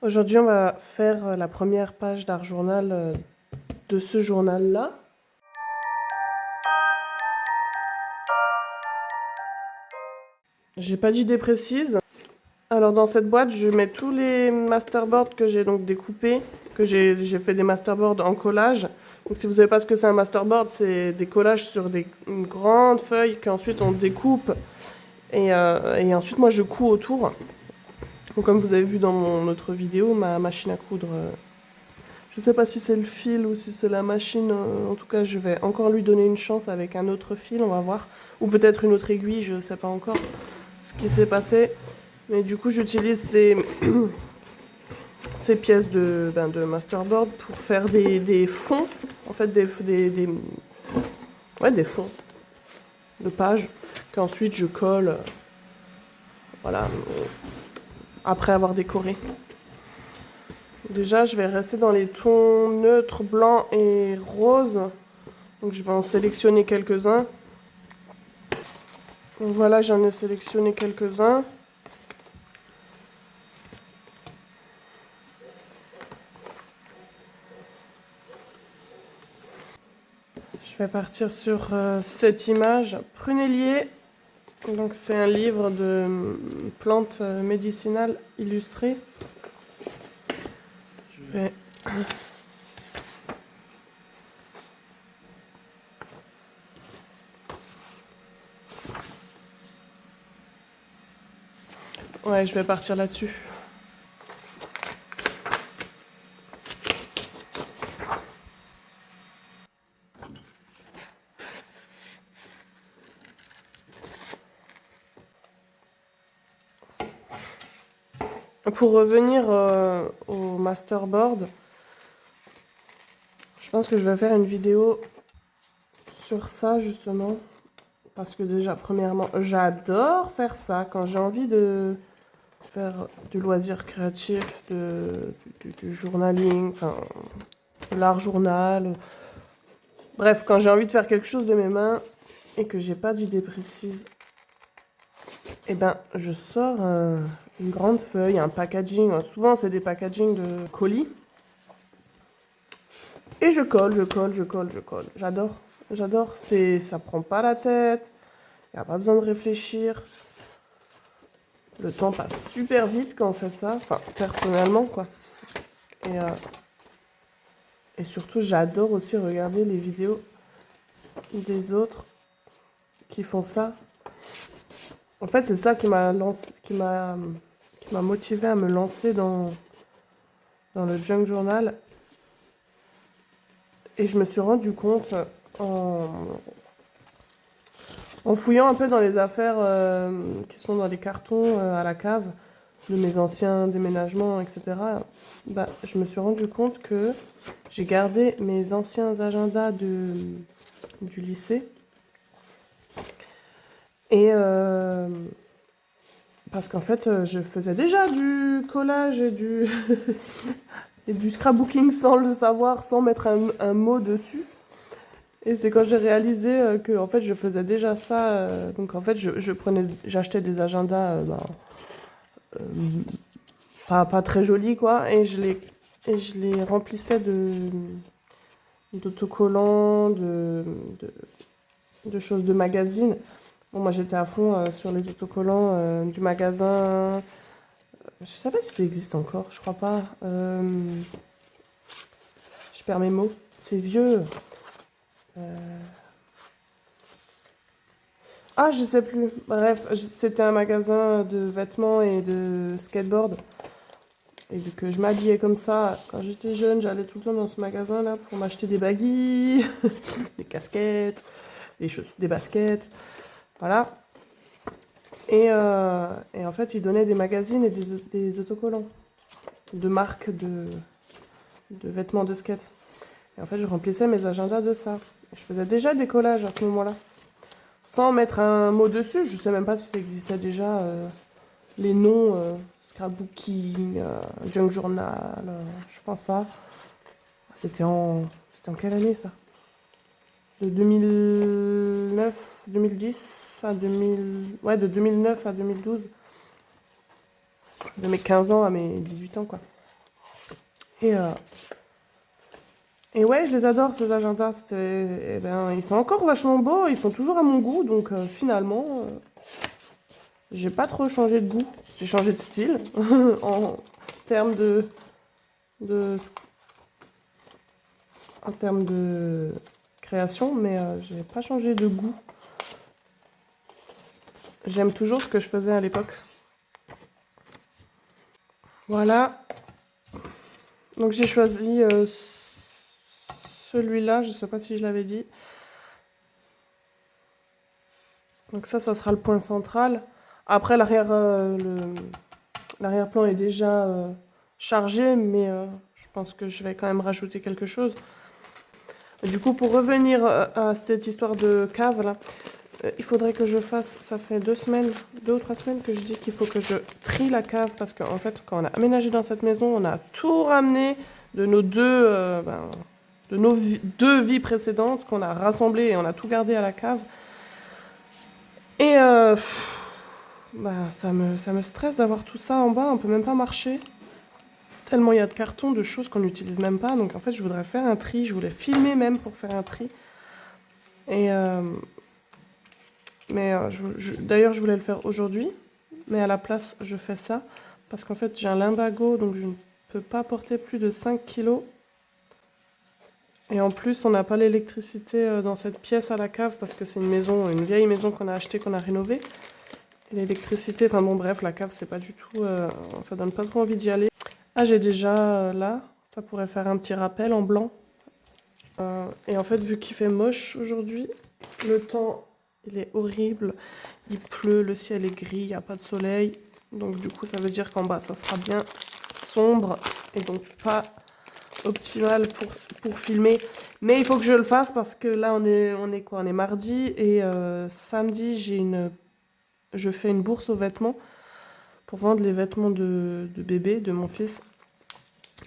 Aujourd'hui, on va faire la première page d'art journal de ce journal-là. J'ai pas d'idée précise. Alors dans cette boîte, je mets tous les masterboards que j'ai donc découpés, que j'ai fait des masterboards en collage. Donc si vous savez pas ce que c'est un masterboard, c'est des collages sur une grande feuille qu'ensuite on découpe et ensuite moi je couds autour. Donc comme vous avez vu dans mon autre vidéo, ma machine à coudre, je sais pas si c'est le fil ou si c'est la machine, en tout cas je vais encore lui donner une chance avec un autre fil, on va voir. Ou peut-être une autre aiguille, je sais pas encore ce qui s'est passé. Mais du coup j'utilise ces pièces de masterboard pour faire des fonds, en fait ouais, des fonds de pages qu'ensuite je colle, voilà, après avoir décoré. Déjà je vais rester dans les tons neutres, blancs et roses, donc je vais en sélectionner quelques-uns. Donc voilà, j'en ai sélectionné quelques-uns. Je vais partir sur cette image. Prunellier, donc c'est un livre de plantes médicinales illustrées. Je vais... Ouais, je vais partir là-dessus. Pour revenir au masterboard, je pense que je vais faire une vidéo sur ça justement. Parce que déjà, premièrement, j'adore faire ça quand j'ai envie de faire du loisir créatif, du journaling, enfin, de l'art journal. Bref, quand j'ai envie de faire quelque chose de mes mains et que j'ai pas d'idée précise, eh ben, je sors une grande feuille, un packaging. Souvent, c'est des packagings de colis. Et je colle, je colle, je colle, je colle. J'adore, j'adore. Ça prend pas la tête. Il n'y a pas besoin de réfléchir. Le temps passe super vite quand on fait ça. Enfin, personnellement, quoi. Et surtout, j'adore aussi regarder les vidéos des autres qui font ça. En fait, c'est ça qui m'a motivé à me lancer dans le junk journal. Et je me suis rendu compte en fouillant un peu dans les affaires qui sont dans les cartons à la cave de mes anciens déménagements, etc. Bah, je me suis rendu compte que j'ai gardé mes anciens agendas du lycée. Et parce qu'en fait, je faisais déjà du collage et et du scrapbooking sans le savoir, sans mettre un mot dessus. Et c'est quand j'ai réalisé que en fait, je faisais déjà ça. Donc en fait, j'achetais des agendas euh, pas très jolis, quoi. Et je les remplissais d'autocollants, de choses de magazine. Bon, moi, j'étais à fond sur les autocollants du magasin. Je sais pas si ça existe encore, je crois pas. Je perds mes mots. C'est vieux. Ah, je sais plus. Bref, c'était un magasin de vêtements et de skateboard. Et vu que je m'habillais comme ça, quand j'étais jeune, j'allais tout le temps dans ce magasin-là pour m'acheter des baguilles, des casquettes, des baskets. Voilà. Et en fait, ils donnaient des magazines et des autocollants de marques de vêtements de skate. Et en fait, je remplissais mes agendas de ça. Et je faisais déjà des collages à ce moment-là. Sans mettre un mot dessus, je sais même pas si ça existait déjà. Les noms, scrapbooking, junk journal, je pense pas. C'était en quelle année ça? De 2009, 2010 à 2000... Ouais, de 2009 à 2012. De mes 15 ans à mes 18 ans, quoi. Et, euh, et ouais, je les adore ces agendas. Eh ben, ils sont encore vachement beaux, ils sont toujours à mon goût, donc finalement, j'ai pas trop changé de goût. J'ai changé de style en termes de, en termes de création, mais j'ai pas changé de goût. J'aime toujours ce que je faisais à l'époque. Voilà. Donc j'ai choisi celui-là, je sais pas si je l'avais dit. Donc ça sera le point central. Après, l'arrière-plan est déjà chargé, mais je pense que je vais quand même rajouter quelque chose. Et du coup, pour revenir à cette histoire de cave là, il faudrait que je fasse, ça fait 2 ou 3 semaines que je dis qu'il faut que je trie la cave parce qu'en fait, quand on a aménagé dans cette maison, on a tout ramené de nos deux vies précédentes qu'on a rassemblé et on a tout gardé à la cave. Et bah, ça me stresse d'avoir tout ça en bas, on peut même pas marcher. Tellement il y a de cartons, de choses qu'on n'utilise même pas. Donc en fait, je voudrais faire un tri, je voulais filmer même pour faire un tri. Et d'ailleurs, je voulais le faire aujourd'hui, mais à la place, je fais ça. Parce qu'en fait, j'ai un limbago, donc je ne peux pas porter plus de 5 kilos. Et en plus, on n'a pas l'électricité dans cette pièce à la cave parce que c'est une vieille maison qu'on a achetée, qu'on a rénovée. Et l'électricité, enfin bon, bref, la cave, c'est pas du tout. Ça donne pas trop envie d'y aller. Ah, j'ai déjà là, ça pourrait faire un petit rappel en blanc. Et en fait, vu qu'il fait moche aujourd'hui, le temps, il est horrible. Il pleut, le ciel est gris, il n'y a pas de soleil. Donc du coup, ça veut dire qu'en bas, ça sera bien sombre et donc pas optimal pour filmer. Mais il faut que je le fasse parce que là, on est quoi? On est mardi et samedi, je fais une bourse aux vêtements pour vendre les vêtements de bébé, de mon fils.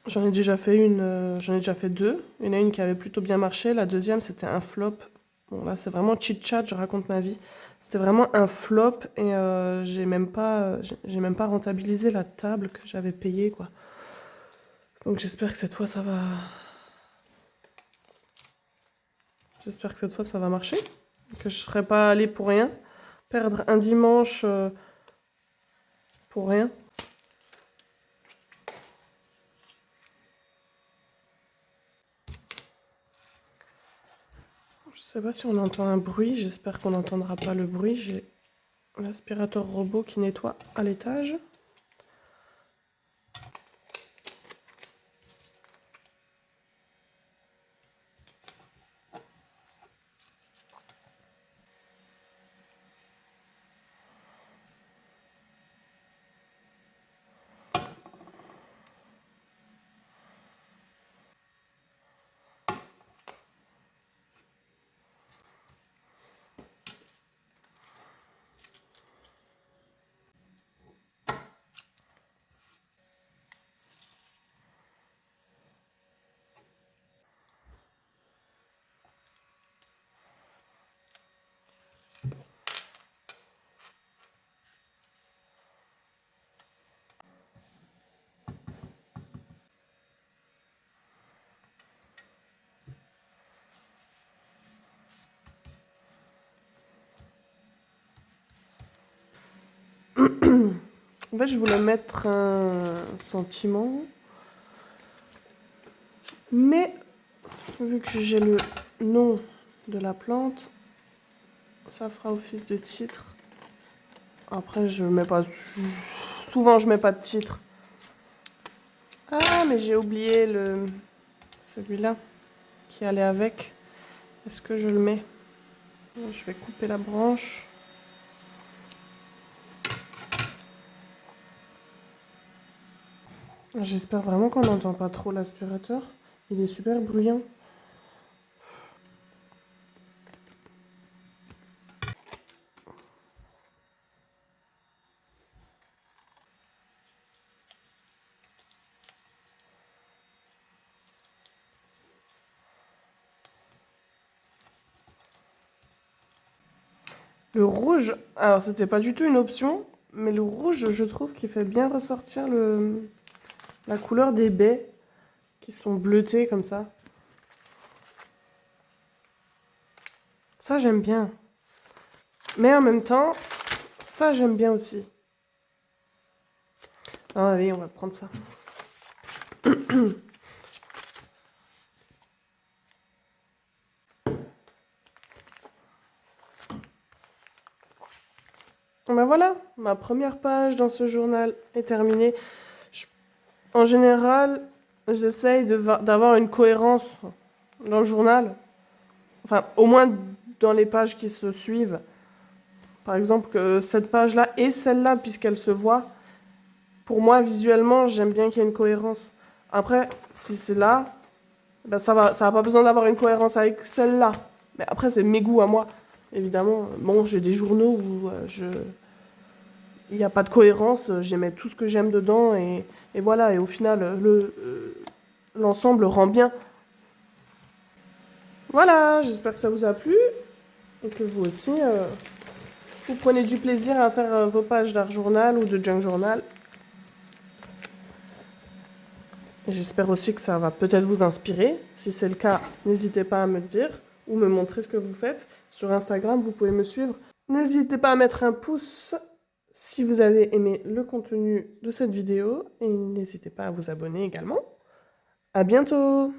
J'en ai déjà fait deux. Il y en a une qui avait plutôt bien marché. La deuxième, c'était un flop. Bon, là, c'est vraiment chit-chat, je raconte ma vie. C'était vraiment un flop et j'ai même pas rentabilisé la table que j'avais payée, quoi. Donc j'espère que cette fois, ça va... J'espère que cette fois, ça va marcher. Que je ne serai pas allée pour rien. Perdre un dimanche pour rien. Je sais pas si on entend un bruit, j'espère qu'on n'entendra pas le bruit. J'ai l'aspirateur robot qui nettoie à l'étage. En fait, je voulais mettre un sentiment, mais vu que j'ai le nom de la plante, ça fera office de titre. Après, je mets pas... Souvent, je mets pas de titre. Ah, mais j'ai oublié celui-là qui allait avec. Est-ce que je le mets? Je vais couper la branche. J'espère vraiment qu'on n'entend pas trop l'aspirateur. Il est super bruyant. Le rouge, alors c'était pas du tout une option, mais le rouge, je trouve qu'il fait bien ressortir la couleur des baies. qui sont bleutés comme ça. Ça, j'aime bien. Mais en même temps, ça, j'aime bien aussi. Ah, allez, on va prendre ça. Ben voilà, ma première page dans ce journal est terminée. En général, j'essaye d'avoir une cohérence dans le journal. Enfin, au moins dans les pages qui se suivent. Par exemple, que cette page-là et celle-là, puisqu'elles se voient. Pour moi, visuellement, j'aime bien qu'il y ait une cohérence. Après, si c'est là, ben ça va pas besoin d'avoir une cohérence avec celle-là. Mais après, c'est mes goûts à moi. Évidemment, bon, j'ai des journaux où il n'y a pas de cohérence, j'aimais tout ce que j'aime dedans et voilà, et au final, l'ensemble rend bien. Voilà, j'espère que ça vous a plu et que vous aussi, vous prenez du plaisir à faire vos pages d'art journal ou de junk journal. Et j'espère aussi que ça va peut-être vous inspirer. Si c'est le cas, n'hésitez pas à me le dire ou me montrer ce que vous faites. Sur Instagram, vous pouvez me suivre. N'hésitez pas à mettre un pouce si vous avez aimé le contenu de cette vidéo et n'hésitez pas à vous abonner également. À bientôt!